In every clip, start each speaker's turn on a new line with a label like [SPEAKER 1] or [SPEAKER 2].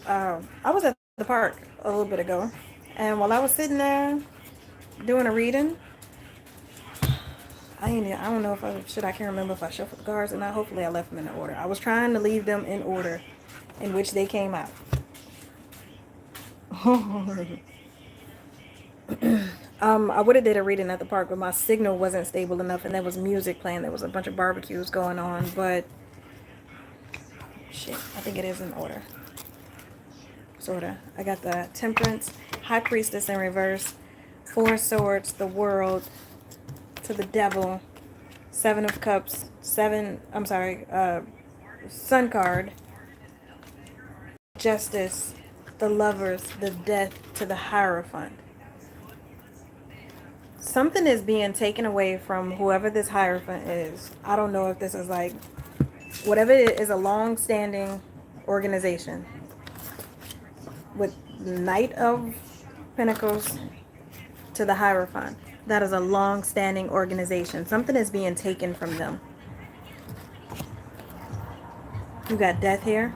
[SPEAKER 1] I was at the park a little bit ago, and while I was sitting there doing a reading, I don't know if I can't remember if I shuffled the cards or not. Hopefully I left them in order. I was trying to leave them in order in which they came out. I would have did a reading at the park, but my signal wasn't stable enough, and there was music playing. There was a bunch of barbecues going on, but shit, I think it is in order. Sorta. I got the Temperance, High Priestess in reverse, Four Swords, the World, to the Devil, Seven of Cups, Sun card, Justice, the Lovers, the Death, to the Hierophant. Something is being taken away from whoever this Hierophant is. I don't know if this is like, whatever it is, a long-standing organization with Knight of Pentacles to the Hierophant. That is a long-standing organization. Something is being taken from them. You got Death here,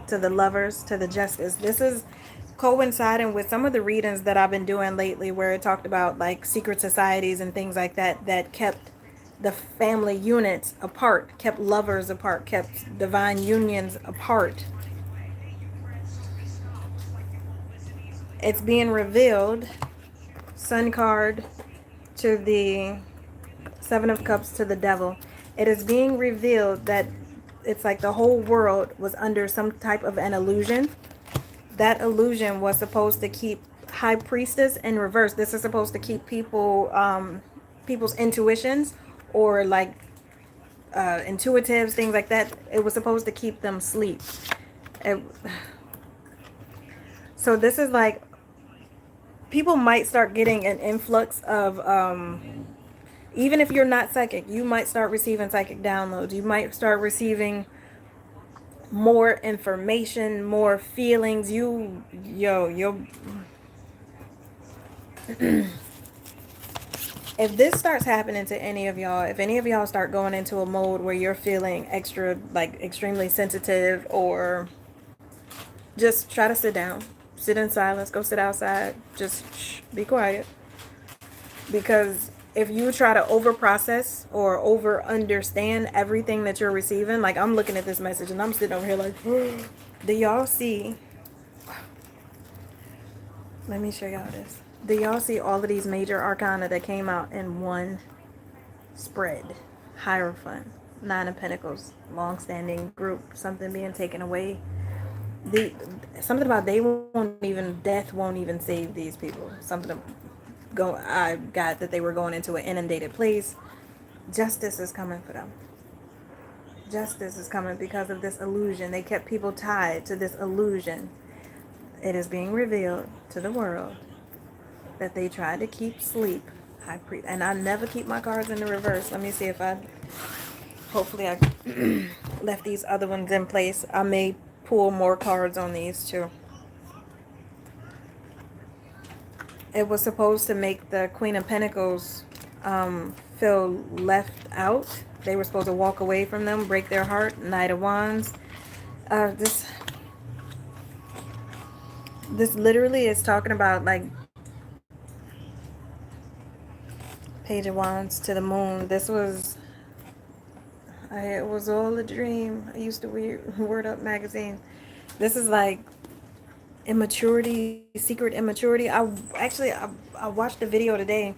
[SPEAKER 1] to the Lovers, to the Justice. This is coinciding with some of the readings that I've been doing lately, where it talked about like secret societies and things like that that kept the family units apart, kept lovers apart, kept divine unions apart. It's being revealed. Sun card to the Seven of Cups to the Devil. It is being revealed that it's like the whole world was under some type of an illusion. That illusion was supposed to keep High Priestess in reverse. This is supposed to keep people's intuitions, or like intuitives, things like that. It was supposed to keep them asleep. So this is like, people might start getting an influx of, even if you're not psychic, you might start receiving psychic downloads. You might start receiving more information, more feelings. If this starts happening to any of y'all, if any of y'all start going into a mode where you're feeling extra, like extremely sensitive, or just try to sit down, sit in silence, go sit outside, just be quiet. Because if you try to over process or over understand everything that you're receiving, like I'm looking at this message and I'm sitting over here like, do y'all see? Let me show y'all this. Do y'all see all of these major arcana that came out in one spread? Hierophant, Nine of Pentacles, long-standing group, something being taken away. Something about death won't even save these people. I got that they were going into an inundated place. Justice is coming for them. Justice is coming because of this illusion. They kept people tied to this illusion. It is being revealed to the world that they tried to keep sleep. And I never keep my cards in the reverse. Let me see if hopefully I left these other ones in place. I may pull more cards on these too. It was supposed to make the Queen of Pentacles feel left out. They were supposed to walk away from them, break their heart. Knight of Wands. This literally is talking about like Page of Wands to the Moon. It was all a dream. I used to read Word Up magazine. This is like immaturity, secret immaturity. I watched the video today.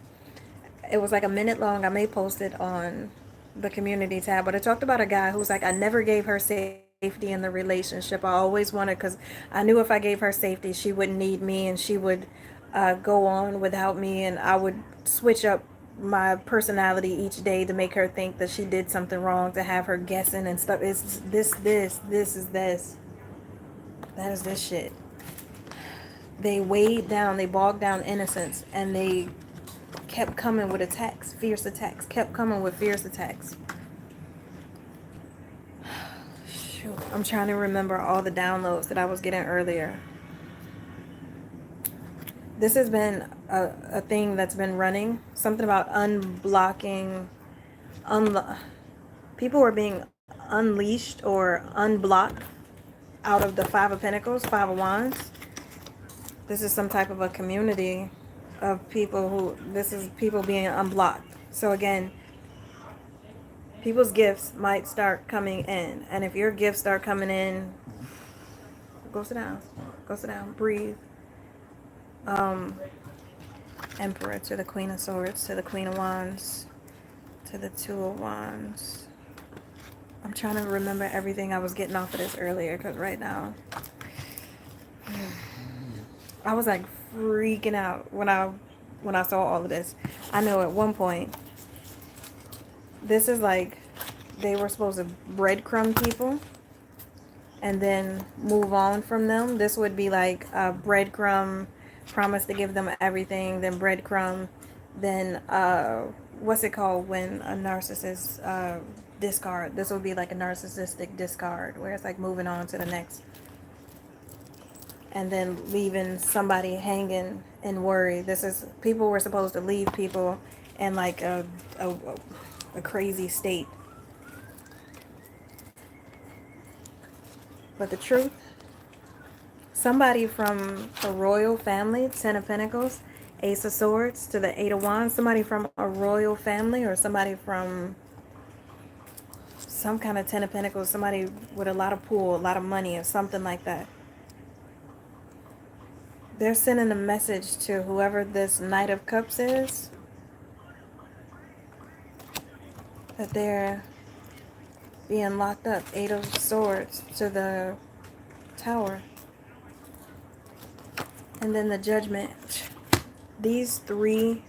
[SPEAKER 1] It was like a minute long. I may post it on the community tab, but it talked about a guy who's like, I never gave her safety in the relationship. I always wanted, because I knew if I gave her safety, she wouldn't need me, and she would go on without me, and I would switch up my personality each day to make her think that she did something wrong, to have her guessing and stuff. It's this is this. That is this shit. They weighed down, they bogged down innocence, and they kept coming with attacks, fierce attacks, kept coming with fierce attacks. Shoot, I'm trying to remember all the downloads that I was getting earlier. This has been a thing that's been running. Something about unblocking, people were being unleashed or unblocked out of the Five of Pentacles, Five of Wands. This is some type of a community of people who, this is people being unblocked. So again, people's gifts might start coming in. And if your gifts start coming in, go sit down. Go sit down. Breathe. Emperor to the Queen of Swords, to the Queen of Wands, to the Two of Wands. I'm trying to remember everything I was getting off of this earlier, because right now I was like freaking out when I saw all of this. I know at one point, this is like they were supposed to breadcrumb people and then move on from them. This would be like a breadcrumb, promise to give them everything, then breadcrumb, then what's it called when a narcissist discard? This would be like a narcissistic discard, where it's like moving on to the next, and then leaving somebody hanging in worry. This is, people were supposed to leave people in like a crazy state. But the truth, somebody from a royal family, Ten of Pentacles, Ace of Swords to the Eight of Wands, somebody from a royal family, or somebody from some kind of Ten of Pentacles, somebody with a lot of pull, a lot of money, or something like that. They're sending a message to whoever this Knight of Cups is, that they're being locked up. Eight of Swords to the Tower. And then the Judgment. These three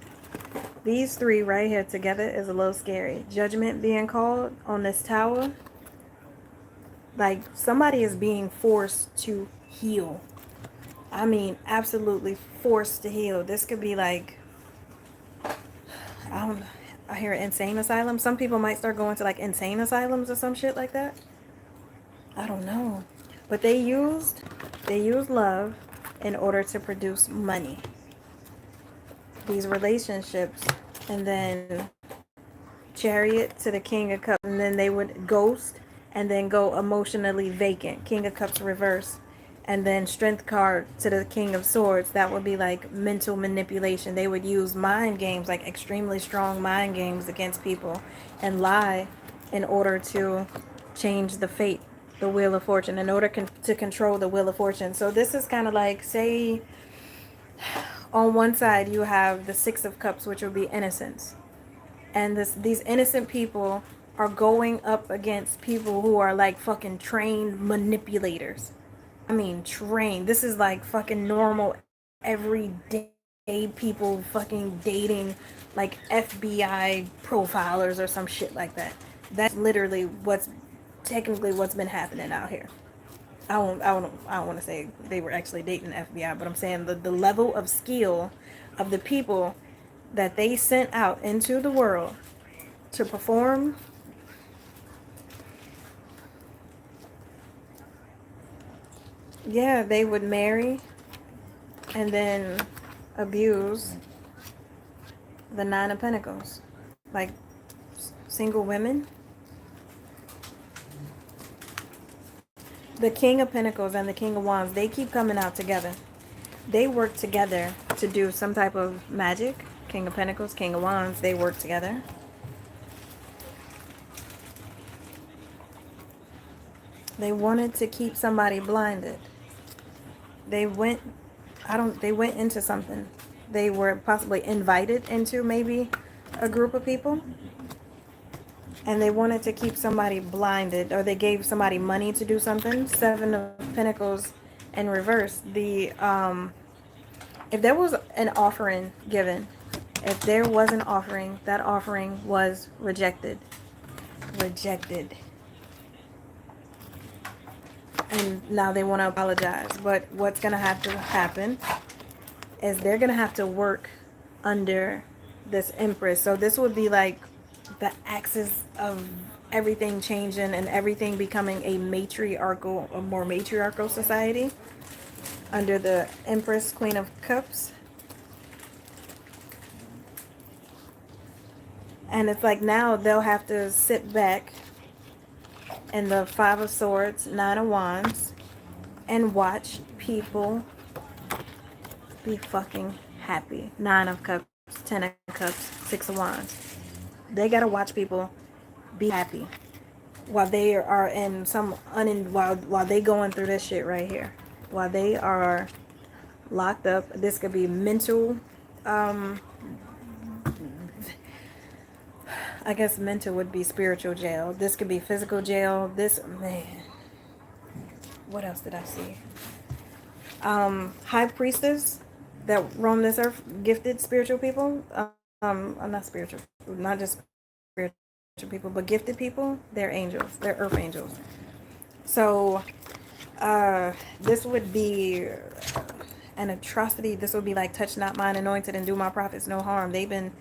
[SPEAKER 1] right here together is a little scary. Judgment being called on this tower. Like somebody is being forced to heal. I mean, absolutely forced to heal. This could be like, I hear insane asylum. Some people might start going to like insane asylums or some shit like that. I don't know. But they used love in order to produce money. These relationships. And then Chariot to the King of Cups. And then they would ghost and then go emotionally vacant. King of Cups reverse. And then Strength card to the King of Swords. That would be like mental manipulation. They would use mind games, like extremely strong mind games against people, and lie in order to change the fate, the Wheel of Fortune, in order to control the Wheel of Fortune. So this is kind of like, say, on one side you have the Six of Cups, which would be innocence. And these innocent people are going up against people who are like fucking trained manipulators. I mean, trained. This is like fucking normal, everyday people fucking dating like FBI profilers or some shit like that. That's literally what's been happening out here. I don't want to say they were actually dating the FBI, but I'm saying the level of skill of the people that they sent out into the world to perform. Yeah, they would marry and then abuse the Nine of Pentacles. Like single women. The King of Pentacles and the King of Wands, they keep coming out together. They work together to do some type of magic. King of Pentacles, King of Wands, they work together. They wanted to keep somebody blinded. They went into something. They were possibly invited into maybe a group of people. And they wanted to keep somebody blinded, or they gave somebody money to do something. Seven of Pentacles in reverse. If there was an offering given, if there was an offering, that offering was rejected. Rejected. And now they want to apologize. But what's going to have to happen is they're going to have to work under this Empress. So this would be like the axis of everything changing and everything becoming a more matriarchal society under the Empress, Queen of Cups. And it's like now they'll have to sit back in the Five of Swords, Nine of Wands, and watch people be fucking happy. 9 of Cups, 10 of Cups, 6 of Wands. They gotta watch people be happy while they are in some while they going through this shit right here. While they are locked up. This could be mental. I guess mental would be spiritual jail. This could be physical jail. This, man. What else did I see? High priestess that roam this earth, gifted spiritual people. Not spiritual, not just spiritual people, but gifted people. They're angels. They're earth angels. So, this would be an atrocity. This would be like touch not mine anointed and do my prophets no harm. They've been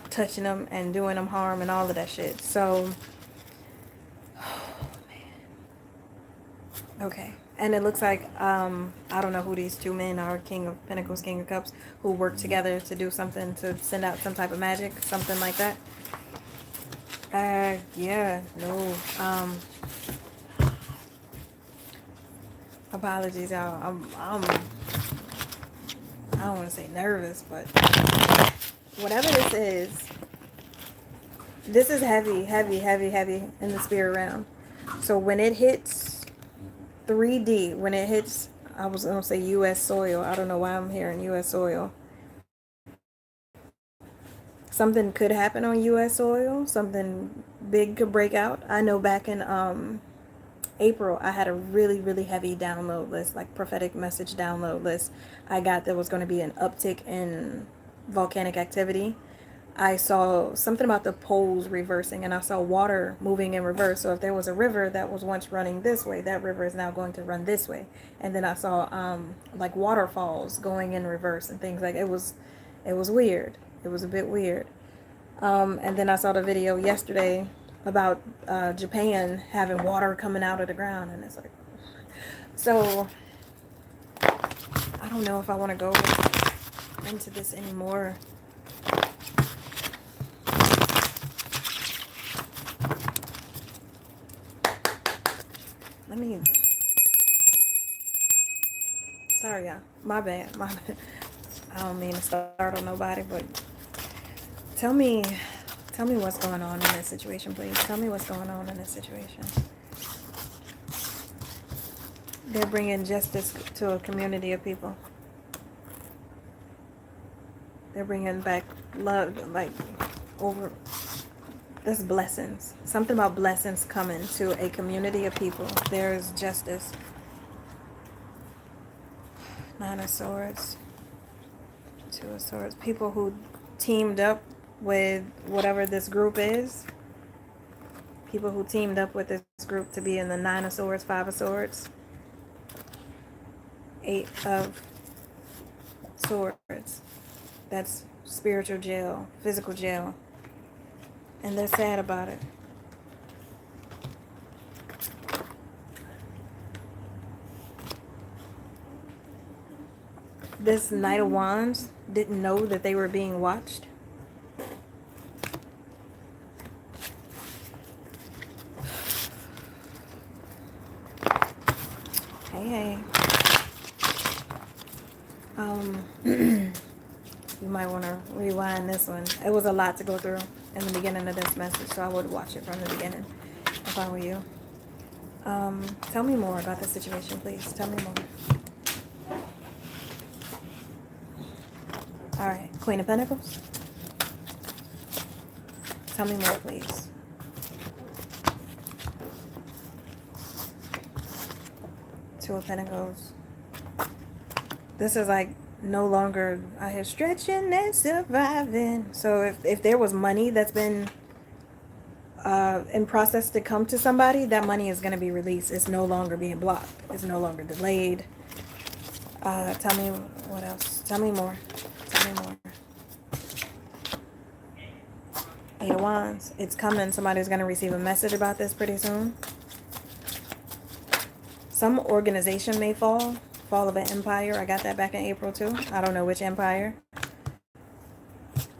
[SPEAKER 1] touching them and doing them harm and all of that shit. So, oh, man. Okay. And it looks like, I don't know who these 2 men are, King of Pentacles, King of Cups, who work together to do something, to send out some type of magic, something like that. Yeah, no, apologies, y'all. I don't want to say nervous, but whatever this is heavy, heavy, heavy, heavy in the spirit realm. So when it hits 3D, when it hits, I was going to say U.S. soil. I don't know why I'm hearing U.S. soil. Something could happen on U.S. soil. Something big could break out. I know back in April, I had a really, really heavy download list, like prophetic message download list. I got there was going to be an uptick in volcanic activity. I saw something about the poles reversing, and I saw water moving in reverse. So if there was a river that was once running this way, that river is now going to run this way. And then I saw like waterfalls going in reverse and things like it was weird. It was a bit weird. And then I saw the video yesterday about Japan having water coming out of the ground, and it's like, so I don't know if I want to go into this anymore. Sorry, y'all. My bad. I don't mean to startle nobody, but tell me what's going on in this situation, please. Tell me what's going on in this situation. They're bringing justice to a community of people. They're bringing back love, like over. There's blessings. Something about blessings coming to a community of people. There's justice. 9 of Swords. 2 of Swords. People who teamed up with whatever this group is. People who teamed up with this group to be in the 9 of Swords, 5 of Swords. 8 of Swords. That's spiritual jail, physical jail. And they're sad about it. This Knight of Wands didn't know that they were being watched. Hey. You might want to rewind this one. It was a lot to go through in the beginning of this message, so I would watch it from the beginning if I were you. Tell me more about the situation, please. Tell me more. All right, Queen of Pentacles. Tell me more, please. Two of Pentacles. This is like no longer, I hear stretching and surviving. So if there was money that's been in process to come to somebody, that money is going to be released. It's no longer being blocked. It's no longer delayed. Tell me what else. Tell me more. Tell me more. 8 of Wands. It's coming. Somebody's going to receive a message about this pretty soon. Some organization may fall. Fall of an empire. I got that back in April too. I don't know which empire.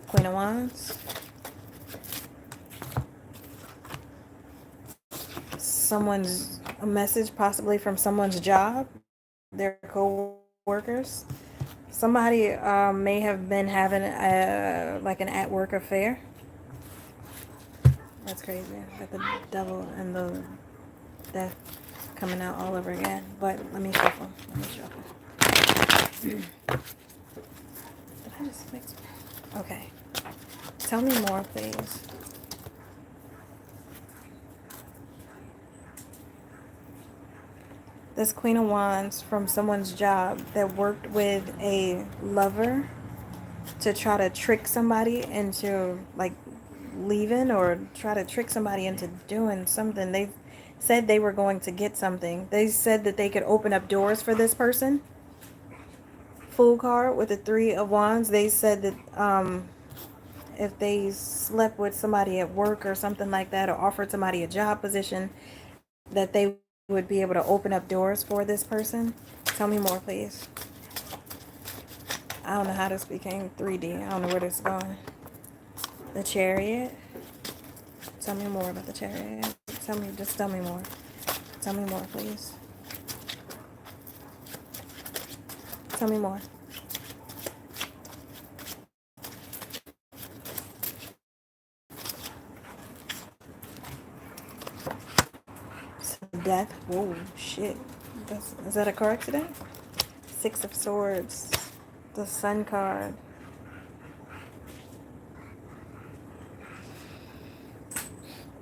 [SPEAKER 1] Queen of Wands. A message possibly from someone's job. their co-workers. Somebody may have been having like an at-work affair. That's crazy. Got the devil and the death coming out all over again. But let me shuffle. Did I just mix? Okay. Tell me more, please. This Queen of Wands from someone's job that worked with a lover to try to trick somebody into like leaving, or try to trick somebody into doing something. They said they were going to get something. They said that they could open up doors for this person. Fool card with the Three of Wands. They said that if they slept with somebody at work or something like that, or offered somebody a job position, that they would be able to open up doors for this person. Tell me more, please. I don't know how this became 3D. I don't know where this is going. The Chariot. Tell me more about the Chariot. Just tell me more. Tell me more, please. Tell me more. Death. Whoa, shit. Is that a car accident? Six of Swords. The Sun card.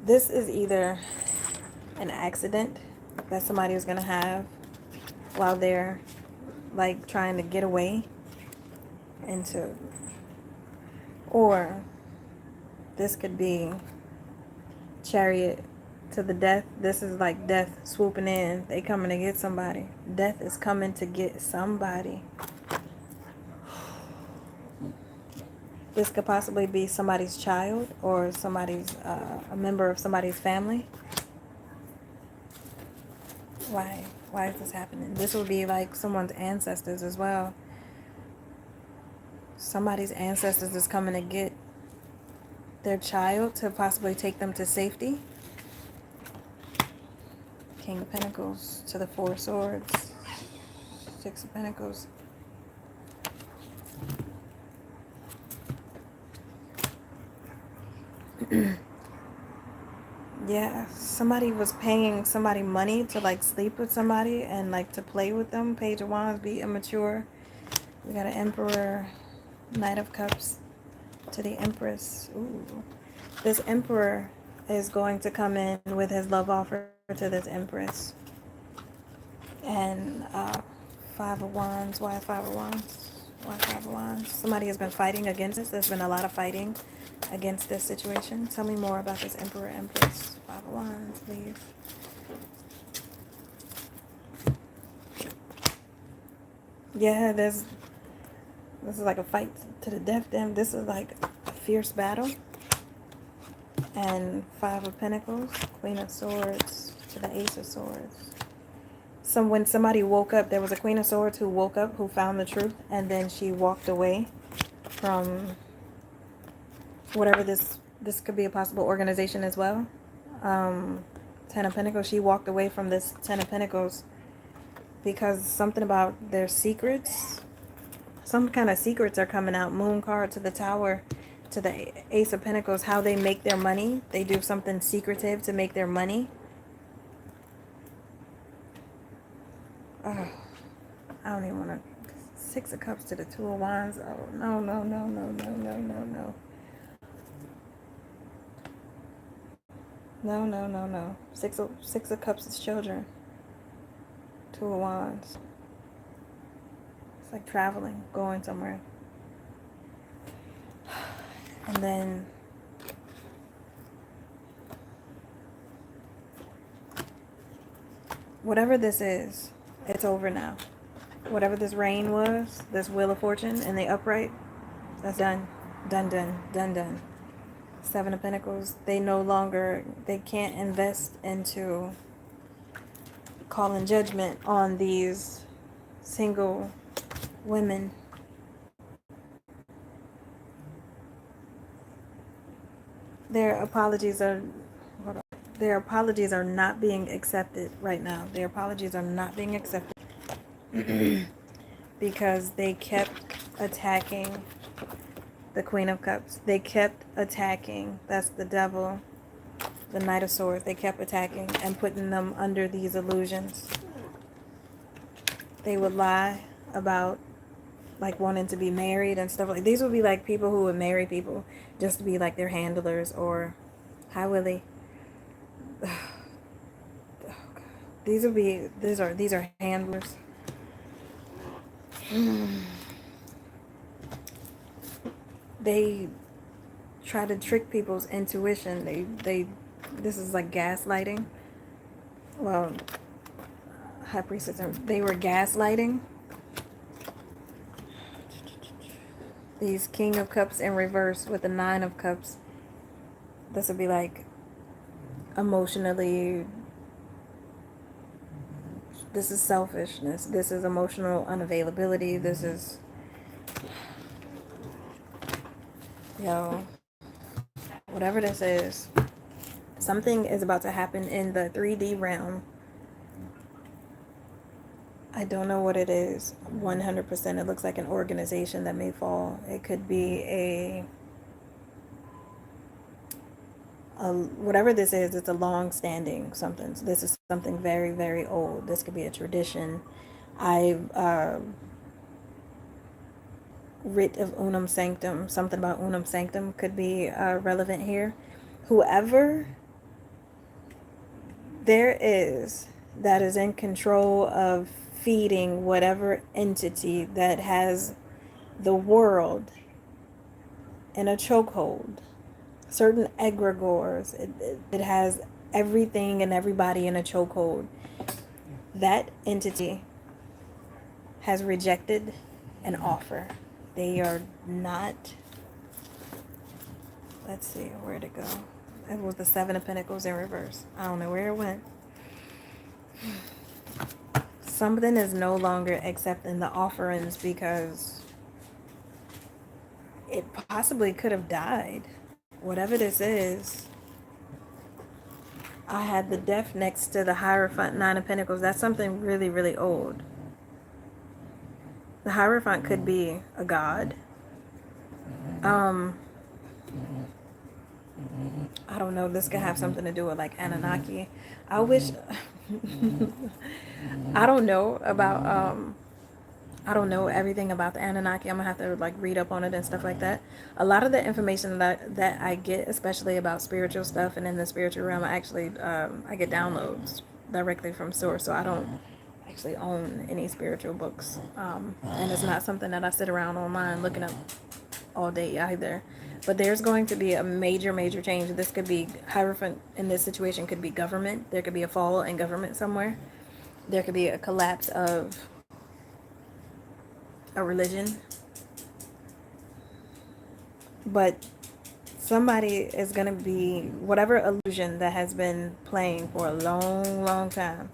[SPEAKER 1] This is either an accident that somebody is going to have while they're like trying to get away into, or this could be Chariot to the death. This is like death swooping in. They coming to get somebody. Death is coming to get somebody. This could possibly be somebody's child, or somebody's a member of somebody's family. Why is this happening? This would be like someone's ancestors as well. Somebody's ancestors is coming to get their child to possibly take them to safety. King of Pentacles to the Four of Swords. Six of Pentacles. Yeah, somebody was paying somebody money to like sleep with somebody and like to play with them. Page of Wands, be immature. We got an Emperor, Knight of Cups to the Empress. Ooh. This Emperor is going to come in with his love offer to this Empress. And Five of Wands. Why Five of Wands? Why Five of Wands? Somebody has been fighting against this. There's been a lot of fighting against this situation. Tell me more about this Emperor, Empress. Five of Wands, please. Yeah, this is like a fight to the death. Then this is like a fierce battle. And Five of Pentacles, Queen of Swords to the Ace of Swords. When somebody woke up, there was a Queen of Swords who woke up, who found the truth, and then she walked away from whatever this could be a possible organization as well. Ten of Pentacles, she walked away from this Ten of Pentacles because something about their secrets, some kind of secrets are coming out. Moon card to the Tower, to the Ace of Pentacles, how they make their money. They do something secretive to make their money. Oh, I don't even want to. Six of Cups to the Two of Wands. Oh, no, no, no, no, no, no, no, no. No, no, no, no. Six of Cups is children. Two of Wands. It's like traveling, going somewhere. And then whatever this is, it's over now. Whatever this rain was, this Wheel of Fortune and the upright, that's done. Done, done, done, done. Seven of Pentacles, they can't invest into calling judgment on these single women. Their apologies are not being accepted right now. Their apologies are not being accepted. because they kept attacking the Queen of Cups. They kept attacking. That's the devil. The Knight of Swords. They kept attacking and putting them under these illusions. They would lie about like wanting to be married and stuff like these would be like people who would marry people just to be like their handlers or hi Willie. These are handlers. They try to trick people's intuition. They this is like gaslighting. Well, high priestess, they were gaslighting. These King of Cups in reverse with the Nine of Cups. This would be like emotionally. This is selfishness. This is emotional unavailability. This is, whatever this is, something is about to happen in the 3D realm. I don't know what it is. 100%. It looks like an organization that may fall. It could be a whatever this is, it's a long-standing something. So this is something very, very old. This could be a tradition. Writ of unum sanctum, something about unum sanctum could be relevant here. Whoever there is that is in control of feeding whatever entity that has the world in a chokehold, certain egregores, it has everything and everybody in a chokehold. That entity has rejected an offer. They are not, let's see, where'd it go? It was the Seven of Pentacles in reverse. I don't know where it went. Something is no longer accepting the offerings because it possibly could have died. Whatever this is. I had the Death next to the Hierophant, Nine of Pentacles. That's something really, really old. The Hierophant could be a god. I don't know. This could have something to do with like Anunnaki. I wish... I don't know about... I don't know everything about the Anunnaki. I'm gonna have to like read up on it and stuff like that. A lot of the information that I get, especially about spiritual stuff and in the spiritual realm, I get downloads directly from source. So I don't actually own any spiritual books, and it's not something that I sit around online looking up all day either. But there's going to be a major, major change. This could be Hierophant in this situation could be government. There could be a fall in government somewhere. There could be a collapse of a religion, but somebody is going to be, whatever illusion that has been playing for a long, long time,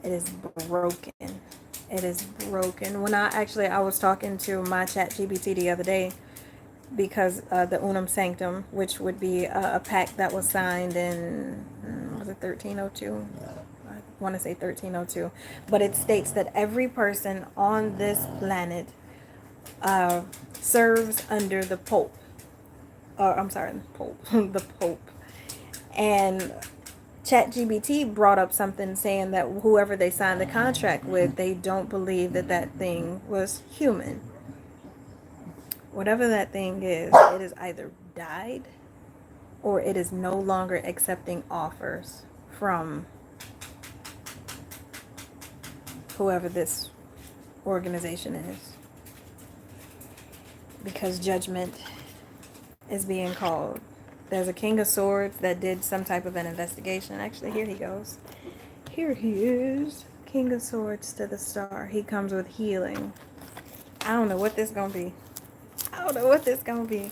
[SPEAKER 1] it is broken. It is broken. When I was talking to my ChatGPT the other day, because the Unum Sanctum, which would be a pact that was signed in, was it 1302? I want to say 1302, but it states that every person on this planet serves under the Pope. I'm sorry, Pope, the Pope. And ChatGPT brought up something saying that whoever they signed the contract with, they don't believe that that thing was human. Whatever that thing is, it has either died or it is no longer accepting offers from whoever this organization is, because judgment is being called. There's a King of Swords that did some type of an investigation. Actually, here he goes. Here he is. King of Swords to the Star. He comes with healing. I don't know what this gonna be. I don't know what this gonna be.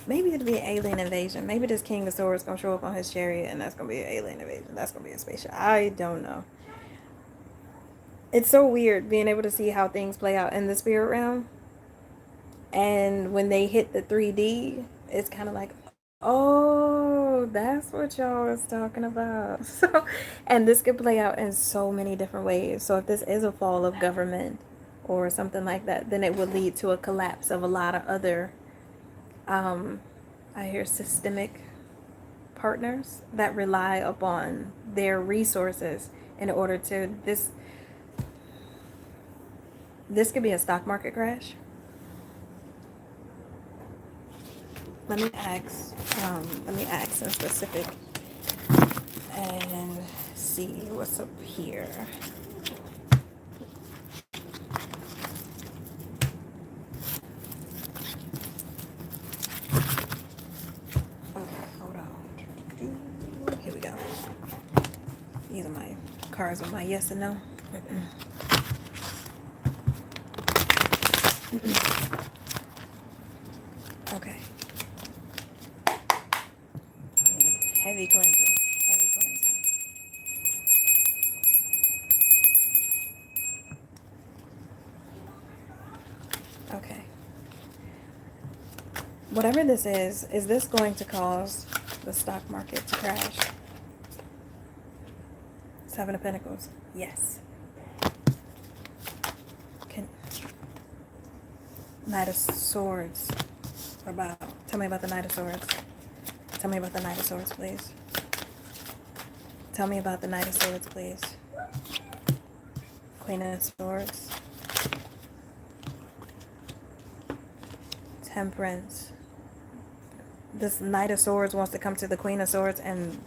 [SPEAKER 1] Maybe it'll be an alien invasion. Maybe this King of Swords gonna show up on his chariot and that's gonna be an alien invasion. That's gonna be a spaceship. I don't know. It's so weird being able to see how things play out in the spirit realm. And when they hit the 3D, it's kind of like, oh, So that's what y'all was talking about. So, and this could play out in so many different ways. So if this is a fall of government or something like that, then it would lead to a collapse of a lot of other, I hear systemic partners that rely upon their resources in order to this could be a stock market crash. Let me ask in specific and see what's up here. Okay, hold on. Here we go. These are my cards with my yes and no. Okay. Heavy cleansing. Heavy cleansing. Okay. Whatever this is this going to cause the stock market to crash? Seven of Pentacles. Yes. Knight of Swords. Tell me about the Knight of Swords. Tell me about the Knight of Swords, please. Tell me about the Knight of Swords, please. Queen of Swords. Temperance. This Knight of Swords wants to come to the Queen of Swords and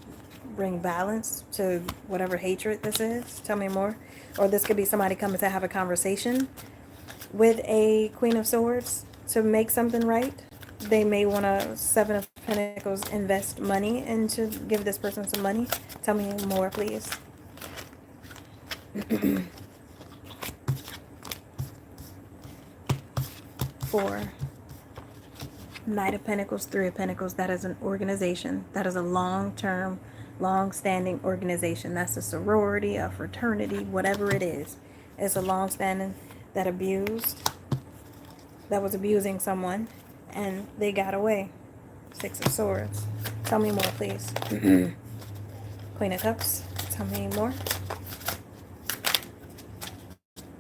[SPEAKER 1] bring balance to whatever hatred this is. Tell me more. Or this could be somebody coming to have a conversation with a Queen of Swords to make something right. They may want to, Seven of Pentacles, invest money and to give this person some money. Tell me more, please. Four. Knight of Pentacles, Three of Pentacles. That is an organization. That is a long-term, long-standing organization. That's a sorority, a fraternity, whatever it is. It's a long-standing that was abusing someone, and they got away. Six of Swords. Tell me more, please. Queen of Cups. Tell me more.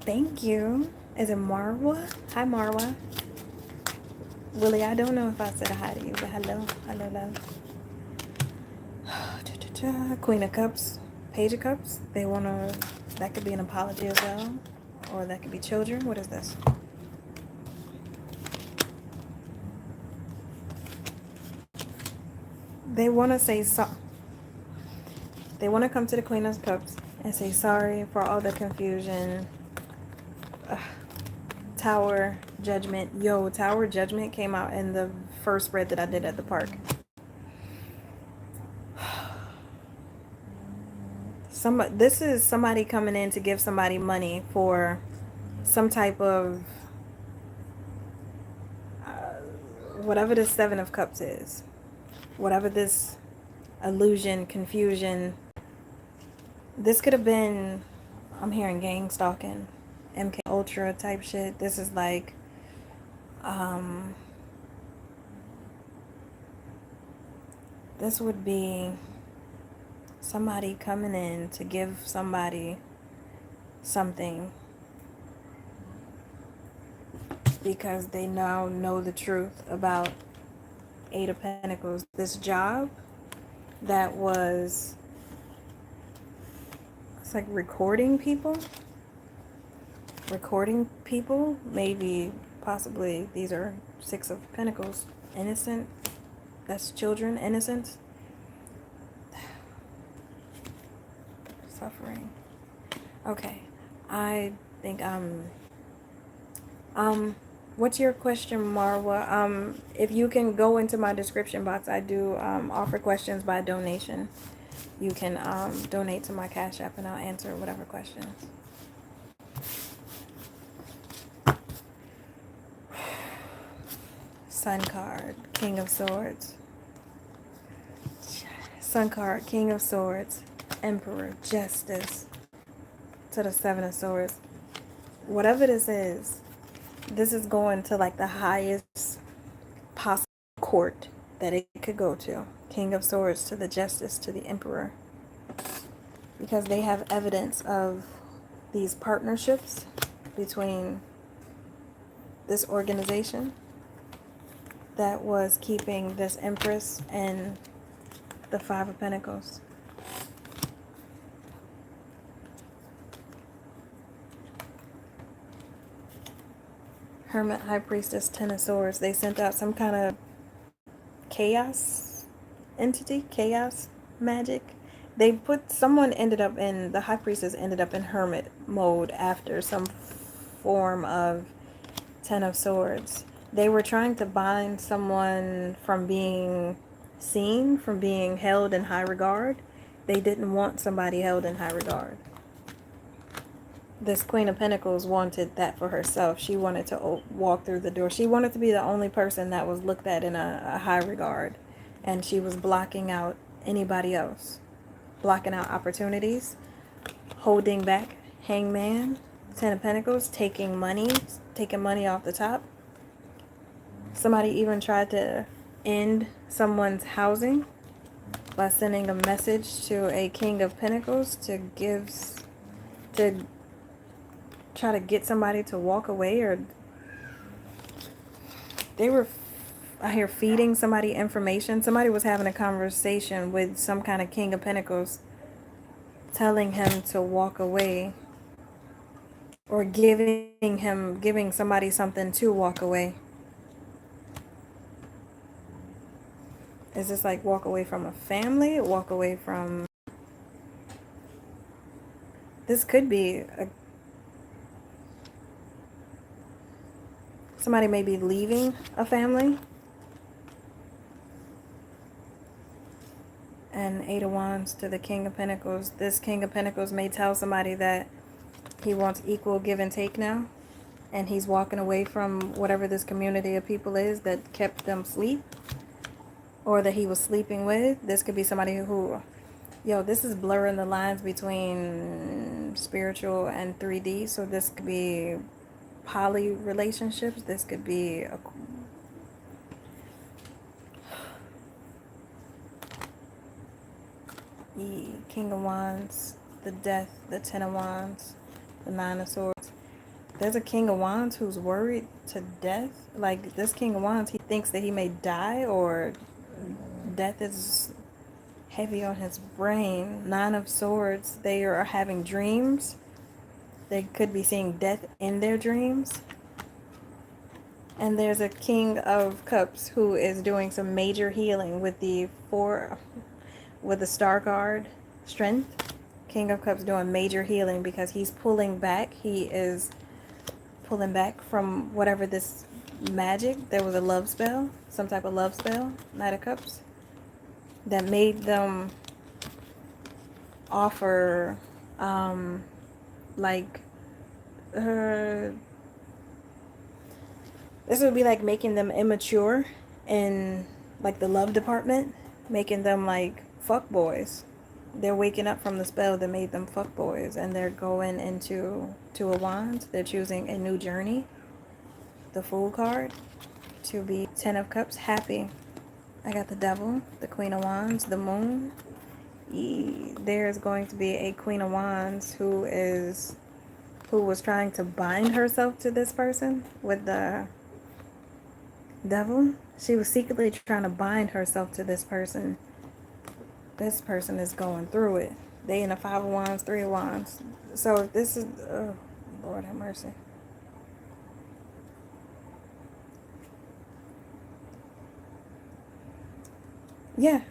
[SPEAKER 1] Thank you. Is it Marwa? Hi, Marwa. Willie, I don't know if I said hi to you, but hello. Hello, love. Queen of Cups. Page of Cups. That could be an apology as well. Or that could be children. What is this? They want to say They want to come to the Queen of Cups and say sorry for all the confusion. Tower, Judgment. Yo, Tower, Judgment came out in the first spread that I did at the park. This is somebody coming in to give somebody money for some type of whatever the Seven of Cups is. Whatever this illusion, confusion. This could have been, I'm hearing gang stalking, MK Ultra type shit. This is like, this would be somebody coming in to give somebody something because they now know the truth about Eight of Pentacles. This job that was, it's like recording people, maybe, possibly. These are Six of Pentacles. Innocent. That's children. Innocence. Suffering. Okay. I think what's your question, Marwa? If you can go into my description box, I do offer questions by donation. You can donate to my Cash App and I'll answer whatever questions. Sun card, King of Swords. Sun card, King of Swords. Emperor, Justice. To the Seven of Swords. Whatever this is going to like the highest possible court that it could go to. King of Swords to the Justice to the Emperor. Because they have evidence of these partnerships between this organization that was keeping this Empress and the Five of Pentacles. Hermit, High Priestess, Ten of Swords. They sent out some kind of chaos entity, chaos magic. They put, someone ended up in, the High Priestess ended up in hermit mode after some form of Ten of Swords. They were trying to bind someone from being seen, from being held in high regard. They didn't want somebody held in high regard. This Queen of Pentacles wanted that for herself. She wanted to walk through the door. She wanted to be the only person that was looked at in a high regard. And she was blocking out anybody else. Blocking out opportunities. Holding back. Hangman. Ten of Pentacles. Taking money off the top. Somebody even tried to end someone's housing by sending a message to a King of Pentacles to try to get somebody to walk away, or they were out here feeding somebody information. Somebody was having a conversation with some kind of King of Pentacles telling him to walk away, or giving somebody something to walk away. Is this like walk away from a family? Walk away from... This could be somebody may be leaving a family. And Eight of Wands to the King of Pentacles. This King of Pentacles may tell somebody that he wants equal give and take now. And he's walking away from whatever this community of people is that kept them asleep. Or that he was sleeping with. This could be somebody who... Yo, this is blurring the lines between spiritual and 3D. So this could be poly relationships. This could be a... The King of Wands, the Death, the Ten of Wands, the Nine of Swords. There's a King of Wands who's worried to death. Like, this King of Wands, he thinks that he may die, or death is heavy on his brain. Nine of Swords, they are having dreams. They could be seeing death in their dreams. And there's a King of Cups who is doing some major healing with the Star card, Strength. King of Cups doing major healing because he's pulling back. He is pulling back from whatever this magic. There was a love spell, some type of love spell, Knight of Cups, that made them offer this would be like making them immature in like the love department, making them like fuck boys. They're waking up from the spell that made them fuck boys, and they're going into Two of Wands. They're choosing a new journey. The Fool card to be Ten of Cups, happy. I got the Devil, the Queen of Wands, the Moon. There's going to be a Queen of Wands who was trying to bind herself to this person with the Devil. She was secretly trying to bind herself to this person. This person is going through it. They in a Five of Wands, Three of Wands. So if this is... Oh, Lord have mercy. Yeah,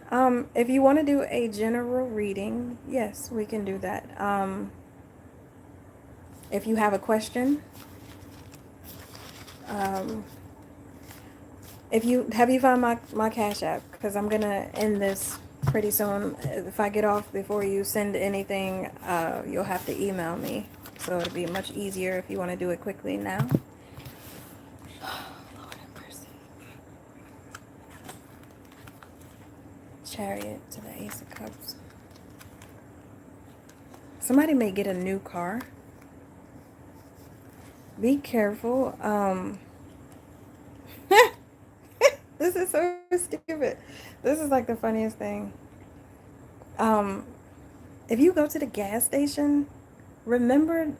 [SPEAKER 1] if you want to do a general reading, yes, we can do that. If you have a question, have you found my Cash App? Because I'm gonna end this pretty soon. If I get off before you send anything, you'll have to email me. So it'll be much easier if you want to do it quickly now. Lord have mercy. Chariot to the Ace of Cups. Somebody may get a new car. Be careful. This is so stupid. This is like the funniest thing. Um, if you go to the gas station, remember,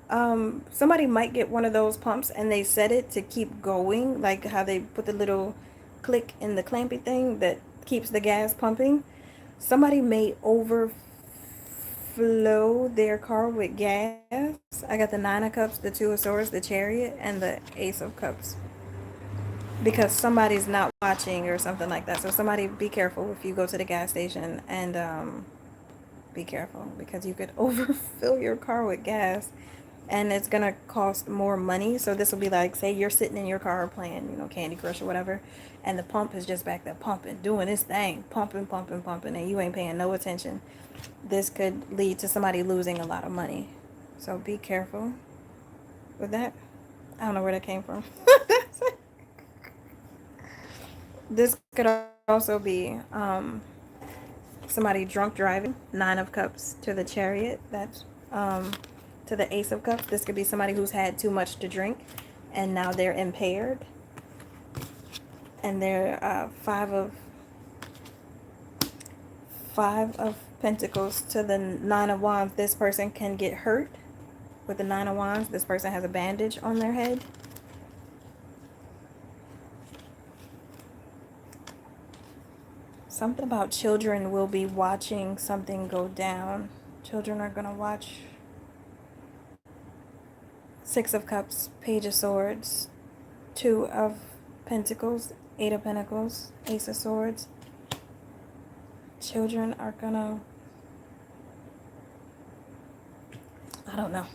[SPEAKER 1] somebody might get one of those pumps and they set it to keep going, like how they put the little click in the clampy thing that keeps the gas pumping. Somebody may overflow their car with gas. I got the Nine of Cups, the Two of Swords, the Chariot, and the Ace of Cups. Because somebody's not watching or something like that. So somebody be careful if you go to the gas station, and be careful because you could overfill your car with gas and it's gonna cost more money. So this will be like, say you're sitting in your car playing, Candy Crush or whatever, and the pump is just back there pumping, doing this thing, pumping, pumping, pumping, and you ain't paying no attention. This could lead to somebody losing a lot of money. So be careful with that. I don't know where that came from. This could also be somebody drunk driving. Nine of Cups to the Chariot. That's to the Ace of Cups. This could be somebody who's had too much to drink and now they're impaired. And they're five of Pentacles to the Nine of Wands. This person can get hurt with the Nine of Wands. This person has a bandage on their head. Something about children will be watching something go down. Children are going to watch. Six of Cups, Page of Swords, Two of Pentacles, Eight of Pentacles, Ace of Swords. Children are going to, I don't know.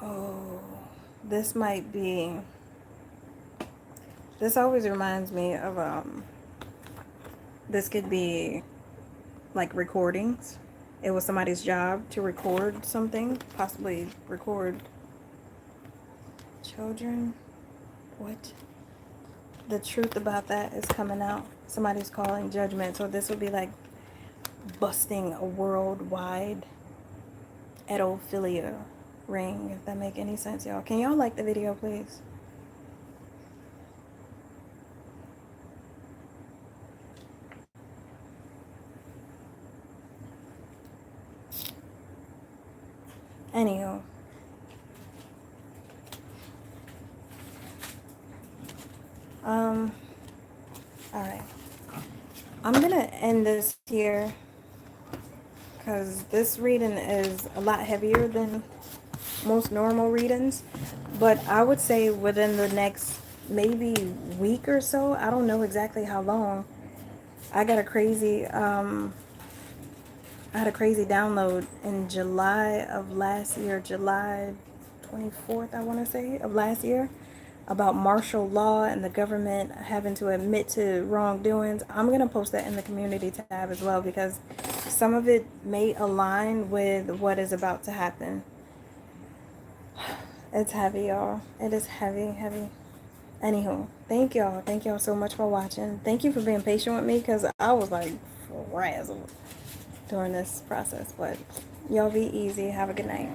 [SPEAKER 1] Oh, this might be, this always reminds me of, this could be like recordings. It was somebody's job to record something, possibly record children. What? The truth about that is coming out. Somebody's calling judgment. So this would be like busting a worldwide pedophilia ring, if that make any sense, y'all. Can y'all like the video, please? Anywho, alright. I'm gonna end this here because this reading is a lot heavier than most normal readings, but I would say within the next maybe week or so, I don't know exactly how long, I got a crazy I had a crazy download in July of last year, July 24th, I want to say, of last year, about martial law and the government having to admit to wrongdoings. I'm going to post that in the community tab as well because some of it may align with what is about to happen. It's heavy, y'all. It is heavy, heavy. Anywho, thank y'all. Thank y'all so much for watching. Thank you for being patient with me because I was like frazzled during this process, but y'all be easy. Have a good night.